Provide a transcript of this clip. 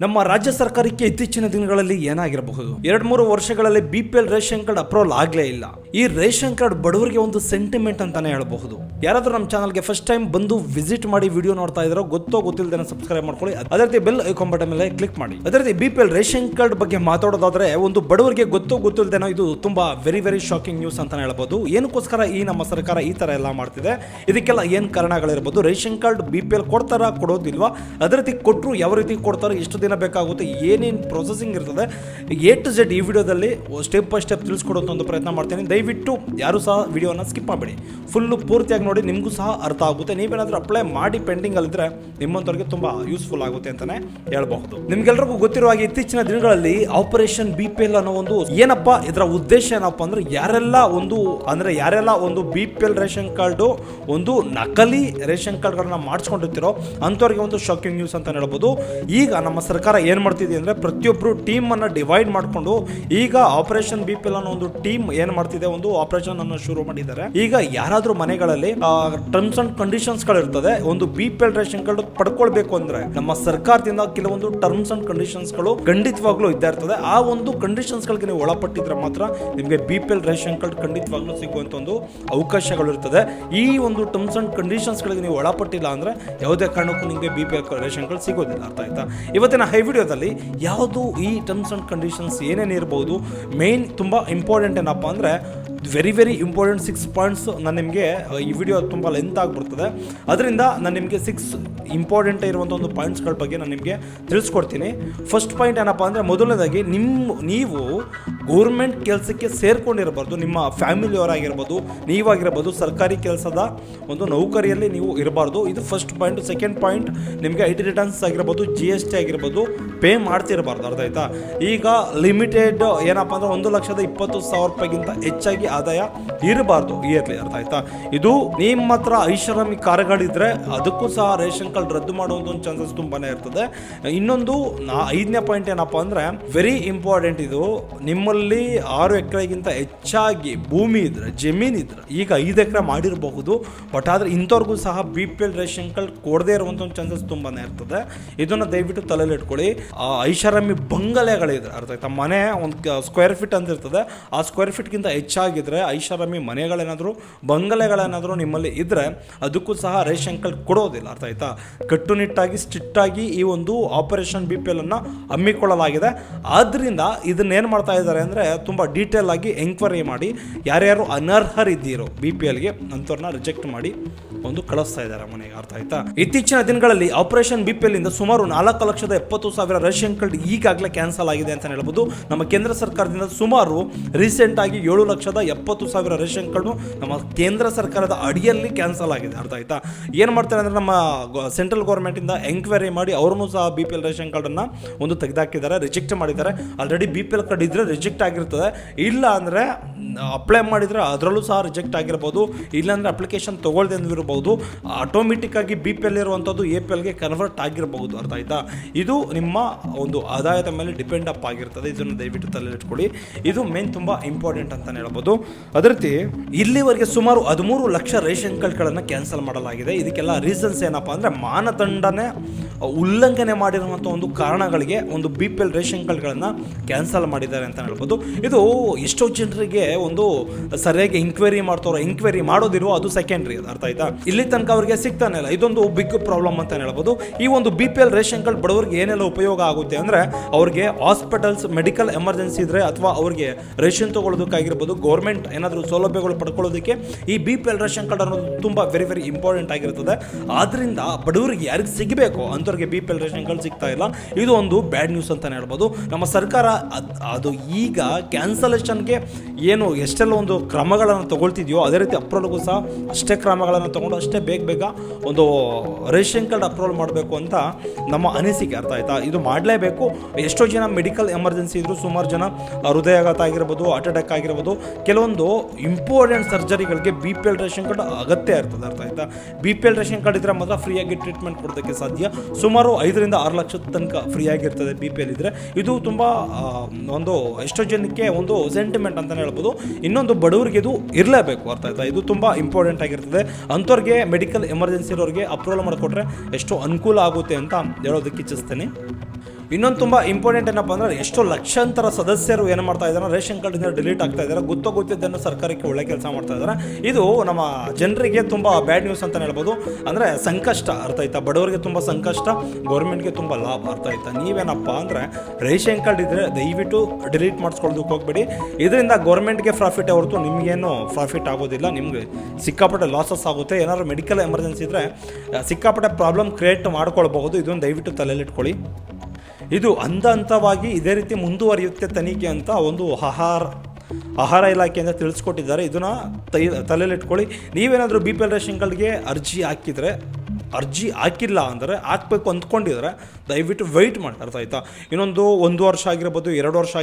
ನಮ್ಮ ರಾಜ್ಯ ಸರ್ಕಾರಕ್ಕೆ ಇತ್ತೀಚಿನ ದಿನಗಳಲ್ಲಿ ಏನಾಗಿರಬಹುದು 2-3 ವರ್ಷಗಳಲ್ಲಿ BPL ರೇಷನ್ ಕಾರ್ಡ್ ಅಪ್ರೂವಲ್ ಆಗ್ಲೇ ಇಲ್ಲ. ಈ ರೇಷನ್ ಕಾರ್ಡ್ ಬಡವರಿಗೆ ಒಂದು ಸೆಂಟಿಮೆಂಟ್ ಅಂತಾನೆ ಹೇಳಬಹುದು. ಯಾರಾದ್ರೂ ನಮ್ಮ ಚಾನಲ್ಗೆ ಫಸ್ಟ್ ಟೈಮ್ ಬಂದು ವಿಸಿಟ್ ಮಾಡಿ ವಿಡಿಯೋ ನೋಡ್ತಾ ಇದ್ರೋ ಗೊತ್ತಿಲ್ಲದೆ ಸಬ್ಸ್ಕ್ರೈಬ್ ಮಾಡ್ಕೊಳ್ಳಿ. ಅದೇ ರೀತಿ ಬೆಲ್ ಐಕಾನ್ ಬಟನ್ ಮೇಲೆ ಕ್ಲಿಕ್ ಮಾಡಿ. ಅದೇ ರೀತಿ BPL ರೇಷನ್ ಕಾರ್ಡ್ ಬಗ್ಗೆ ಮಾತಾಡೋದಾದ್ರೆ ಒಂದು ಬಡವರಿಗೆ ಗೊತ್ತಿಲ್ಲದೇನೋ ಇದು ತುಂಬಾ ವೆರಿ ಶಾಕಿಂಗ್ ನ್ಯೂಸ್ ಅಂತಾನೆ ಹೇಳ್ಬೋದು. ಏನಕ್ಕೋಸ್ಕರ ಈ ನಮ್ಮ ಸರ್ಕಾರ ಈ ತರ ಎಲ್ಲ ಮಾಡ್ತಿದೆ, ಇದಕ್ಕೆಲ್ಲ ಏನ್ ಕಾರಣಗಳಿರ್ಬೋದು, ರೇಷನ್ ಕಾರ್ಡ್ BPL ಕೊಡ್ತಾರಾ ಕೊಡೋದಿಲ್ವಾ, ಅದೇ ರೀತಿ ಕೊಟ್ಟರು ಯಾವ ರೀತಿ ಕೊಡ್ತಾರೆ, ಎಷ್ಟು ದಿನ ಬೇಕಾಗುತ್ತೆ, ಏನೇನು ಪ್ರೊಸೆಸಿಂಗ್ ಇರ್ತದೆ, A to Z ಈ ವಿಡಿಯೋದಲ್ಲಿ ಸ್ಟೆಪ್ ಬೈ ಸ್ಟೆಪ್ ತಿಳಿಸ್ಕೊಡೋಂಥ ಒಂದು ಪ್ರಯತ್ನ ಮಾಡ್ತೀನಿ. ದಯವಿಟ್ಟು ಯಾರು ಸಹ ವಿಡಿಯೋನ ಸ್ಕಿಪ್ ಮಾಡಬೇಡಿ, ಫುಲ್ಲು ಪೂರ್ತಿಯಾಗಿ ನೋಡಿ, ನಿಮಗೂ ಸಹ ಅರ್ಥ ಆಗುತ್ತೆ. ನೀವೇನಾದರೂ ಅಪ್ಲೈ ಮಾಡಿ ಪೆಂಡಿಂಗ್ ಅಲ್ಲಿದ್ರೆ ನಿಮ್ಮಂಥವ್ರಿಗೆ ತುಂಬಾ ಯೂಸ್ಫುಲ್ ಆಗುತ್ತೆ ಅಂತಾನೆ ಹೇಳ್ಬಹುದು. ನಿಮ್ಗೆಲ್ರಿಗೂ ಗೊತ್ತಿರುವ ಹಾಗೆ ಇತ್ತೀಚಿನ ದಿನಗಳಲ್ಲಿ ಆಪರೇಷನ್ BPL ಅನ್ನೋ ಒಂದು ಏನಪ್ಪಾ, ಇದರ ಉದ್ದೇಶ ಏನಪ್ಪಾ ಅಂದ್ರೆ ಯಾರೆಲ್ಲ ಒಂದು BPL ರೇಷನ್ ಕಾರ್ಡು ಒಂದು ನಕಲಿ ರೇಷನ್ ಕಾರ್ಡ್ಗಳನ್ನ ಮಾಡಿಸ್ಕೊಂಡಿರ್ತಿರೋ ಅಂಥವ್ರಿಗೆ ಒಂದು ಶಾಕಿಂಗ್ ನ್ಯೂಸ್ ಅಂತ ಹೇಳ್ಬೋದು. ಈಗ ನಮ್ಮ ಸರ್ಕಾರ ಏನ್ ಮಾಡ್ತಿದೆ ಅಂದ್ರೆ ಪ್ರತಿಯೊಬ್ಬರು ಟೀಮ್ ಅನ್ನ ಡಿವೈಡ್ ಮಾಡಿಕೊಂಡು ಈಗ ಆಪರೇಷನ್ BPL ಅನ್ನೋ ಒಂದು ಟೀಮ್ ಏನ್ ಮಾಡ್ತಿದೆ, ಒಂದು ಆಪರೇಷನ್ ಅನ್ನು ಶುರು ಮಾಡಿದ್ದಾರೆ. ಈಗ ಯಾರಾದ್ರೂ ಮನೆಗಳಲ್ಲಿ ಟರ್ಮ್ಸ್ ಅಂಡ್ ಕಂಡೀಷನ್ಸ್ ಗಳು ಇರ್ತದೆ, ಒಂದು BPL ರೇಷನ್ ಕಾರ್ಡ್ ಪಡ್ಕೊಳ್ಬೇಕು ಅಂದ್ರೆ ನಮ್ಮ ಸರ್ಕಾರದಿಂದ ಕೆಲವೊಂದು ಟರ್ಮ್ಸ್ ಅಂಡ್ ಕಂಡೀಷನ್ಸ್ ಗಳು ಖಂಡಿತವಾಗ್ಲೂ ಇದ್ದೇ ಇರ್ತದೆ. ಆ ಒಂದು ಕಂಡೀಷನ್ಸ್ ಗಳಿಗೆ ನೀವು ಒಳಪಟ್ಟಿದ್ರೆ ಮಾತ್ರ ನಿಮಗೆ BPL ರೇಷನ್ ಕಾರ್ಡ್ ಖಂಡಿತವಾಗ್ಲೂ ಸಿಗುವಂತ ಒಂದು ಅವಕಾಶಗಳು ಇರ್ತದೆ. ಈ ಒಂದು ಟರ್ಮ್ಸ್ ಅಂಡ್ ಕಂಡೀಷನ್ಸ್ ಗಳಿಗೆ ನೀವು ಒಳಪಟ್ಟಿಲ್ಲ ಅಂದ್ರೆ ಯಾವುದೇ ಕಾರಣಕ್ಕೂ ನಿಮಗೆ BPL ರೇಷನ್ ಕಾರ್ಡ್ ಸಿಗೋದಿಲ್ಲ. ಅರ್ಥ ಆಯ್ತಾ? ಇವತ್ತಿನ ಹೈ ವಿಡಿಯೋದಲ್ಲಿ ಯಾವುದು ಈ ಟರ್ಮ್ಸ್ ಅಂಡ್ ಕಂಡೀಷನ್ಸ್ ಏನೇನು ಇರಬಹುದು, ಮೇನ್ ತುಂಬಾ ಇಂಪಾರ್ಟೆಂಟ್ ಏನಪ್ಪಾ ಅಂದ್ರೆ ವೆರಿ ಇಂಪಾರ್ಟೆಂಟ್ 6 ಪಾಯಿಂಟ್ಸ್. ನಾನು ನಿಮಗೆ ಈ ವಿಡಿಯೋ ತುಂಬ ಲೆಂತ್ ಆಗಿಬಿಡ್ತದೆ, ಅದರಿಂದ ನಾನು ನಿಮಗೆ 6 ಇಂಪಾರ್ಟೆಂಟ್ ಇರುವಂಥ ಒಂದು ಪಾಯಿಂಟ್ಸ್ಗಳ ಬಗ್ಗೆ ನಾನು ನಿಮಗೆ ತಿಳಿಸ್ಕೊಡ್ತೀನಿ. ಫಸ್ಟ್ ಪಾಯಿಂಟ್ ಏನಪ್ಪ ಅಂದರೆ, ಮೊದಲನೇದಾಗಿ ನೀವು ಗೌರ್ಮೆಂಟ್ ಕೆಲಸಕ್ಕೆ ಸೇರ್ಕೊಂಡಿರಬಾರ್ದು. ನಿಮ್ಮ ಫ್ಯಾಮಿಲಿಯವರಾಗಿರ್ಬೋದು, ನೀವಾಗಿರ್ಬೋದು, ಸರ್ಕಾರಿ ಕೆಲಸದ ಒಂದು ನೌಕರಿಯಲ್ಲಿ ನೀವು ಇರಬಾರ್ದು. ಇದು ಫಸ್ಟ್ ಪಾಯಿಂಟ್. ಸೆಕೆಂಡ್ ಪಾಯಿಂಟ್, ನಿಮಗೆ IT ರಿಟರ್ನ್ಸ್ ಆಗಿರ್ಬೋದು, GST ಆಗಿರ್ಬೋದು ಪೇ ಮಾಡ್ತಿರಬಾರ್ದು. ಅರ್ಥ ಆಯ್ತಾ? ಈಗ ಲಿಮಿಟೆಡ್ ಏನಪ್ಪ ಅಂದರೆ 1,20,000 ರೂಪಾಯಿಗಿಂತ ಹೆಚ್ಚಾಗಿ ಆದಾಯ ಇರಬಾರ್ದು ಇಯರ್ಲಿ. ಅರ್ಥ ಆಯ್ತಾ? ಇದು ನಿಮ್ಮ ಹತ್ರ ಐಷಾರಾಮಿ ಕಾರುಗಳಿದ್ರೆ ಅದಕ್ಕೂ ಸಹ ರೇಷನ್ ಕಾರ್ಡ್ ರದ್ದು ಮಾಡುವಂಥ ಒಂದು ಚಾನ್ಸಸ್ ತುಂಬಾನೇ ಇರ್ತದೆ. ಇನ್ನೊಂದು 5ನೇ ಪಾಯಿಂಟ್ ಏನಪ್ಪ ಅಂದ್ರೆ ವೆರಿ ಇಂಪಾರ್ಟೆಂಟ್, ಇದು ನಿಮ್ಮಲ್ಲಿ 6 ಎಕರೆಗಿಂತ ಹೆಚ್ಚಾಗಿ ಭೂಮಿ ಇದ್ರೆ, ಜಮೀನ್ ಇದ್ರೆ, ಈಗ 5 ಎಕರೆ ಮಾಡಿರಬಹುದು, ಬಟ್ ಆದ್ರೆ ಇಂಥವ್ರಿಗೂ ಸಹ BPL ರೇಷನ್ ಕಾರ್ಡ್ ಕೊಡದೇ ಇರುವಂಥ ಒಂದು ಚಾನ್ಸಸ್ ತುಂಬಾನೇ ಇರ್ತದೆ. ಇದನ್ನ ದಯವಿಟ್ಟು ತಲೆಯಲ್ಲಿ ಇಟ್ಕೊಳ್ಳಿ. ಐಷಾರಾಮಿ ಬಂಗಲೆಗಳಿದ್ರೆ, ಅರ್ಥ ಆಯ್ತಾ, ಮನೆ ಒಂದು ಸ್ಕ್ವೇರ್ ಫೀಟ್ ಅಂತ ಇರ್ತದೆ, ಆ ಸ್ಕ್ವೇರ್ ಫೀಟ್ಗಿಂತ ಹೆಚ್ಚಾಗಿದ್ರೆ ಐಷಾರಾಮಿ ಮನೆಗಳೇನಾದರೂ ಬಂಗಲೆಗಳೇನಾದರೂ ನಿಮ್ಮಲ್ಲಿ ಇದ್ರೆ ಅದಕ್ಕೂ ಸಹ ರೇಷನ್ ಕಾರ್ಡ್ ಕೊಡೋದಿಲ್ಲ. ಅರ್ಥ ಆಯ್ತಾ? ಕಟ್ಟುನಿಟ್ಟಾಗಿ ಸ್ಟ್ರಿಕ್ಟ್ ಆಗಿ ಈ ಒಂದು ಆಪರೇಷನ್ BPL ಅನ್ನ ಹಮ್ಮಿಕೊಳ್ಳಲಾಗಿದೆ. ಆದ್ರಿಂದ ಇದನ್ನೇನು ಮಾಡ್ತಾ ಇದ್ದಾರೆ ಅಂದ್ರೆ ತುಂಬಾ ಡೀಟೇಲ್ ಆಗಿ ಎಂಕ್ವೈರಿ ಮಾಡಿ ಯಾರ್ಯಾರು ಅನರ್ಹರಿದ್ದೀರೋ BPLಗೆ ಅಂಥವ್ರನ್ನ ರಿಜೆಕ್ಟ್ ಮಾಡಿ ಒಂದು ಕಳಿಸ್ತಾ ಇದ್ದಾರೆ ಮನೆಗೆ. ಅರ್ಥ ಆಯ್ತಾ? ಇತ್ತೀಚಿನ ದಿನಗಳಲ್ಲಿ ಆಪರೇಷನ್ BPL ಇಂದ ಸುಮಾರು 4,70,000 ರೇಷನ್ ಕಾರ್ಡ್ ಈಗಾಗಲೇ ಕ್ಯಾನ್ಸಲ್ ಆಗಿದೆ ಅಂತ ಹೇಳ್ಬೋದು. ನಮ್ಮ ಕೇಂದ್ರ ಸರ್ಕಾರದಿಂದ ಸುಮಾರು ರೀಸೆಂಟ್ ಆಗಿ 7,70,000 ರೇಷನ್ ಕಾರ್ಡ್ ನಮ್ಮ ಕೇಂದ್ರ ಸರ್ಕಾರದ ಅಡಿಯಲ್ಲಿ ಕ್ಯಾನ್ಸಲ್ ಆಗಿದೆ. ಅರ್ಥ ಆಯ್ತಾ? ಏನ್ ಮಾಡ್ತಾರೆ ಅಂದ್ರೆ ನಮ್ಮ ಸೆಂಟ್ರಲ್ ಗೌರ್ಮೆಂಟ್ ಇಂದ ಎಂಕ್ವೈರಿ ಮಾಡಿ ಅವ್ರನ್ನೂ ಸಹ BPL ರೇಷನ್ ಕಾರ್ಡ್ ಅನ್ನ ಒಂದು ತೆಗೆದಾಕಿದ್ದಾರೆ, ರಿಜೆಕ್ಟ್ ಮಾಡಿದ್ದಾರೆ. ಆಲ್ರೆಡಿ BPL ಕಾರ್ಡ್ ಇದ್ರೆ ರಿಜೆಕ್ಟ್ ಆಗಿರ್ತದೆ, ಇಲ್ಲ ಅಂದ್ರೆ ಅಪ್ಲೈ ಮಾಡಿದ್ರೆ ಅದರಲ್ಲೂ ಸಹ ರಿಜೆಕ್ಟ್ ಆಗಿರ್ಬೋದು, ಇಲ್ಲಾಂದ್ರೆ ಅಪ್ಲಿಕೇಶನ್ ತಗೊಳ್ದೆ ಇರಬಹುದು, ಆಟೋಮೆಟಿಕ್ ಆಗಿ BPL ಇರುವಂಥದ್ದು APLಗೆ ಕನ್ವರ್ಟ್ ಆಗಿರಬಹುದು. ಅರ್ಥ ಆಯ್ತಾ? ಇದು ನಿಮ್ಮ ಒಂದು ಆದಾಯದ ಮೇಲೆ ಡಿಪೆಂಡ್ ಅಪ್ ಆಗಿರ್ತದೆ. ಇದನ್ನು ದಯವಿಟ್ಟು ತಲೆ ಇಟ್ಕೊಳ್ಳಿ. ಇದು ಮೇನ್ ತುಂಬಾ ಇಂಪಾರ್ಟೆಂಟ್ ಅಂತಾನೆ ಹೇಳ್ಬೋದು. ಅದೇ ರೀತಿ ಇಲ್ಲಿವರೆಗೆ ಸುಮಾರು 13 ಲಕ್ಷ ರೇಷನ್ ಕಾರ್ಡ್ಗಳನ್ನು ಕ್ಯಾನ್ಸಲ್ ಮಾಡಲಾಗಿದೆ. ಇದಕ್ಕೆಲ್ಲ ರೀಸನ್ಸ್ ಏನಪ್ಪಾ ಅಂದ್ರೆ ಮಾನದಂಡನೆ ಉಲ್ಲಂಘನೆ ಮಾಡಿರುವಂಥ ಒಂದು ಕಾರಣಗಳಿಗೆ ಒಂದು BPL ರೇಷನ್ ಕಾರ್ಡ್ಗಳನ್ನು ಕ್ಯಾನ್ಸಲ್ ಮಾಡಿದ್ದಾರೆ ಅಂತ ಹೇಳ್ಬೋದು. ಇದು ಎಷ್ಟೋ ಜನರಿಗೆ ಒಂದು ಸರಿಯಾಗಿ ಎಂಕ್ವೈರಿ ಮಾಡೋದಿರುವ ಅದು ಸೆಕೆಂಡ್ರಿ. ಅರ್ಥ ಆಯ್ತಾ? ಇಲ್ಲಿ ತನಕ ಅವರಿಗೆ ಸಿಗ್ತಾನೆ ಇಲ್ಲ. ಇದೊಂದು ಬಿಗ್ ಪ್ರಾಬ್ಲಮ್ ಅಂತ ಹೇಳ್ಬೋದು. ಈ ಒಂದು BPL ರೇಷನ್ ಕಾರ್ಡ್ ಬಡವರಿಗೆ ಏನೆಲ್ಲ ಉಪಯೋಗ ಆಗುತ್ತೆ ಅಂದ್ರೆ, ಅವ್ರಿಗೆ ಹಾಸ್ಪಿಟಲ್ಸ್, ಮೆಡಿಕಲ್ ಎಮರ್ಜೆನ್ಸಿ ಇದ್ರೆ ಅಥವಾ ಅವ್ರಿಗೆ ರೇಷನ್ ತಗೊಳ್ಳೋದಕ್ಕಾಗಿರ್ಬೋದು, ಗೌರ್ಮೆಂಟ್ ಏನಾದರೂ ಸೌಲಭ್ಯಗಳು ಪಡ್ಕೊಳ್ಳೋದಕ್ಕೆ ಈ BPL ರೇಷನ್ ಕಾರ್ಡ್ ಅನ್ನೋದು ತುಂಬಾ ವೆರಿ ಇಂಪಾರ್ಟೆಂಟ್ ಆಗಿರ್ತದೆ. ಆದ್ರಿಂದ ಬಡವರಿಗೆ ಯಾರಿಗೆ ಸಿಗಬೇಕು ಅಂಥವ್ರಿಗೆ BPL ರೇಷನ್ ಕಾರ್ಡ್ ಸಿಗ್ತಾ ಇಲ್ಲ. ಇದು ಒಂದು ಬ್ಯಾಡ್ ನ್ಯೂಸ್ ಅಂತಾನೆ ಹೇಳ್ಬೋದು. ನಮ್ಮ ಸರ್ಕಾರ ಅದು ಈಗ ಕ್ಯಾನ್ಸಲೇಷನ್ಗೆ ಏನು ಎಷ್ಟೆಲ್ಲ ಒಂದು ಕ್ರಮಗಳನ್ನು ತಗೊಳ್ತಿದೆಯೋ ಅದೇ ರೀತಿ ಅಪ್ರೂವಲ್ಗೂ ಸಹ ಅಷ್ಟೇ ಕ್ರಮಗಳನ್ನು ತಗೊಂಡು ಅಷ್ಟೇ ಬೇಗ ಒಂದು ರೇಷನ್ ಕಾರ್ಡ್ ಅಪ್ರೂವಲ್ ಮಾಡಬೇಕು ಅಂತ ನಮ್ಮ ಅನಿಸಿಕೆ. ಅರ್ಥ ಆಯ್ತಾ? ಇದು ಮಾಡಲೇಬೇಕು. ಎಷ್ಟೋ ಜನ ಮೆಡಿಕಲ್ ಎಮರ್ಜೆನ್ಸಿ ಇದ್ರು, ಸುಮಾರು ಜನ ಹೃದಯಾಘಾತ ಆಗಿರ್ಬೋದು, ಹಾರ್ಟ್ ಅಟ್ಯಾಕ್ ಆಗಿರ್ಬೋದು, ಕೆಲವೊಂದು ಇಂಪಾರ್ಟೆಂಟ್ ಸರ್ಜರಿಗಳಿಗೆ BPL ರೇಷನ್ ಕಾರ್ಡ್ ಅಗತ್ಯ ಇರ್ತದೆ. ಅರ್ಥ ಆಯ್ತಾ? BPL ರೇಷನ್ ಕಾರ್ಡ್ ಇದ್ರೆ ಮಾತ್ರ ಫ್ರೀಯಾಗಿ ಟ್ರೀಟ್ಮೆಂಟ್ ಕೊಡೋದಕ್ಕೆ ಸಾಧ್ಯ. ಸುಮಾರು 5ರಿಂದ 6 ಲಕ್ಷದ ತನಕ ಫ್ರೀ ಆಗಿರ್ತದೆ BPL ಇದ್ರೆ. ಇದು ತುಂಬಾ ಒಂದು ಎಷ್ಟೋ ಜನಕ್ಕೆ ಒಂದು ಸೆಂಟಿಮೆಂಟ್ ಅಂತಾನೆ ಹೇಳ್ಬೋದು. ಇನ್ನೊಂದು ಬಡವರಿಗೆ ಇದು ಇರಲೇಬೇಕು. ಅರ್ಥ ಆಯ್ತಾ? ಇದು ತುಂಬಾ ಇಂಪಾರ್ಟೆಂಟ್ ಆಗಿರ್ತದೆ. ಅಂಥವ್ರಿಗೆ ಮೆಡಿಕಲ್ ಎಮರ್ಜೆನ್ಸಿ ಇರೋರಿಗೆ ಅಪ್ರೂವಲ್ ಮಾಡಿಕೊಟ್ರೆ ಎಷ್ಟು ಅನುಕೂಲ ಆಗುತ್ತೆ ಅಂತ ಹೇಳೋದಕ್ಕೆ ಇಚ್ಛಿಸ್ತೇನೆ. ಇನ್ನೊಂದು ತುಂಬ ಇಂಪಾರ್ಟೆಂಟ್ ಏನಪ್ಪ ಅಂದರೆ ಎಷ್ಟೋ ಲಕ್ಷಾಂತರ ಸದಸ್ಯರು ಏನು ಮಾಡ್ತಾ ಇದ್ದಾರೆ, ರೇಷನ್ ಕಾರ್ಡಿಂದ ಡಿಲೀಟ್ ಆಗ್ತಾ ಇದ್ದಾರೆ, ಗೊತ್ತಿದ್ದನ್ನು ಸರ್ಕಾರಕ್ಕೆ ಒಳ್ಳೆ ಕೆಲಸ ಮಾಡ್ತಾ ಇದ್ದಾರೆ. ಇದು ನಮ್ಮ ಜನರಿಗೆ ತುಂಬ ಬ್ಯಾಡ್ ನ್ಯೂಸ್ ಅಂತಲೇ ಹೇಳ್ಬೋದು. ಅಂದರೆ ಸಂಕಷ್ಟ, ಅರ್ಥ ಆಯ್ತಾ? ಬಡವರಿಗೆ ತುಂಬ ಸಂಕಷ್ಟ, ಗೌರ್ಮೆಂಟ್ಗೆ ತುಂಬ ಲಾಭ, ಅರ್ಥ ಆಯ್ತಾ? ನೀವೇನಪ್ಪ ಅಂದರೆ ರೇಷನ್ ಕಾರ್ಡ್ ಇದ್ದರೆ ದಯವಿಟ್ಟು ಡಿಲೀಟ್ ಮಾಡಿಸ್ಕೊಳ್ಳೋದಕ್ಕೆ ಹೋಗ್ಬೇಡಿ. ಇದರಿಂದ ಗೌರ್ಮೆಂಟ್ಗೆ ಪ್ರಾಫಿಟ್ ಹೊರತು ನಿಮಗೇನು ಪ್ರಾಫಿಟ್ ಆಗೋದಿಲ್ಲ, ನಿಮಗೆ ಸಿಕ್ಕಾಪಟ್ಟೆ ಲಾಸಸ್ ಆಗುತ್ತೆ. ಏನಾದರೂ ಮೆಡಿಕಲ್ ಎಮರ್ಜೆನ್ಸಿ ಇದ್ದರೆ ಸಿಕ್ಕಾಪಟ್ಟೆ ಪ್ರಾಬ್ಲಮ್ ಕ್ರಿಯೇಟ್ ಮಾಡ್ಕೊಳ್ಬಹುದು. ಇದನ್ನು ದಯವಿಟ್ಟು ತಲೆಯಲ್ಲಿಟ್ಕೊಳ್ಳಿ. ಇದು ಹಂತವಾಗಿ ಇದೇ ರೀತಿ ಮುಂದುವರಿಯುತ್ತೆ ತನಿಖೆ ಅಂತ ಒಂದು ಆಹಾರ ಇಲಾಖೆಯಿಂದ ತಿಳಿಸ್ಕೊಟ್ಟಿದ್ದಾರೆ. ಇದನ್ನು ತಲೆಯಲ್ಲಿಟ್ಕೊಳ್ಳಿ. ನೀವೇನಾದರೂ BPL ರೇಷನ್ ಕಾರ್ಡ್ಗೆ ಅರ್ಜಿ ಹಾಕಿಲ್ಲ ಅಂದರೆ ಹಾಕಬೇಕು ಅಂದ್ಕೊಂಡಿದ್ರೆ ದಯವಿಟ್ಟು ವೆಯ್ಟ್ ಮಾಡಿ, ಅರ್ಥ ಆಯ್ತಾ? ಇನ್ನೊಂದು 1 ವರ್ಷ ಆಗಿರ್ಬೋದು, 2 ವರ್ಷ